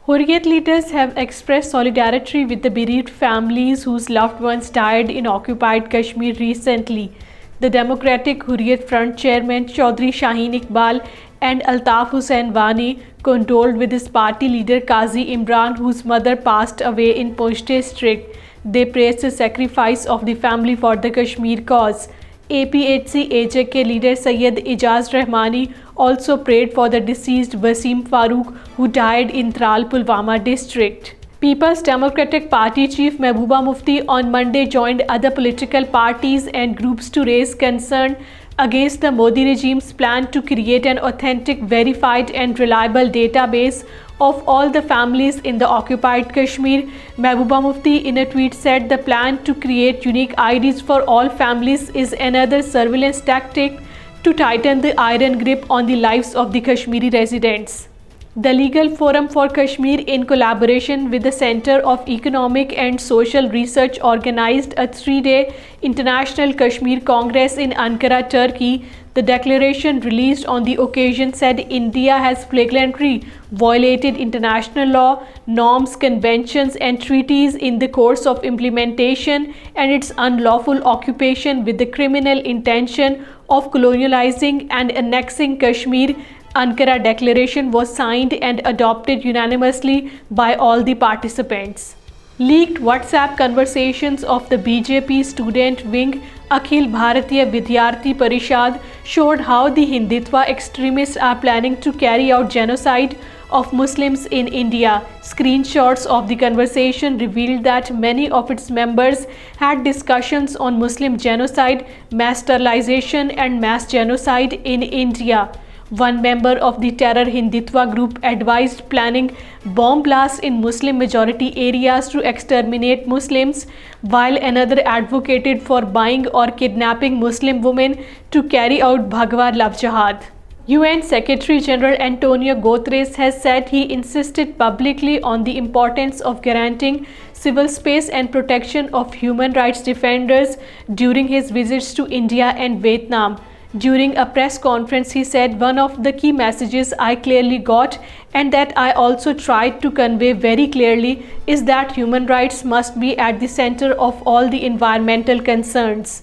Hurriyat leaders have expressed solidarity with the bereaved families whose loved ones died in occupied Kashmir recently. The Democratic Hurriyat Front chairman Chaudhry Shaheen Iqbal and Altaf Hussain Wani condoled with his party leader Qazi Imran, whose mother passed away in Poonch district. They praised the sacrifice of the family for the Kashmir cause. APHC-AJK leader Syed Ijaz Rahmani also prayed for the deceased Wasim Farooq, who died in Tral, Pulwama district. People's Democratic Party chief Mehbooba Mufti on Monday joined other political parties and groups to raise concern against the Modi regime's plan to create an authentic, verified and reliable database of all the families in the occupied Kashmir. Mehbooba Mufti in a tweet said the plan to create unique IDs for all families is another surveillance tactic to tighten the iron grip on the lives of the Kashmiri residents. The Legal Forum for Kashmir, in collaboration with the Center of Economic and Social Research, organized a 3-day International Kashmir Congress in Ankara, Turkey. The declaration released on the occasion said India has flagrantly violated international law, norms, conventions and treaties in the course of implementation and its unlawful occupation with the criminal intention of colonializing and annexing Kashmir. Ankara Declaration was signed and adopted unanimously by all the participants. Leaked WhatsApp conversations of the BJP student wing Akhil Bharatiya Vidyarthi Parishad showed how the Hindutva extremists are planning to carry out genocide of Muslims in India. Screenshots of the conversation revealed that many of its members had discussions on Muslim genocide, mass sterilization and mass genocide in India. One member of the terror Hindutva group advised planning bomb blasts in Muslim majority areas to exterminate Muslims, while another advocated for buying or kidnapping Muslim women to carry out Bhagwa love jihad. UN Secretary General Antonio Guterres has said he insisted publicly on the importance of guaranteeing civil space and protection of human rights defenders during his visits to India and Vietnam. During a press conference, he said, "One of the key messages I clearly got and that I also tried to convey very clearly is that human rights must be at the center of all the environmental concerns."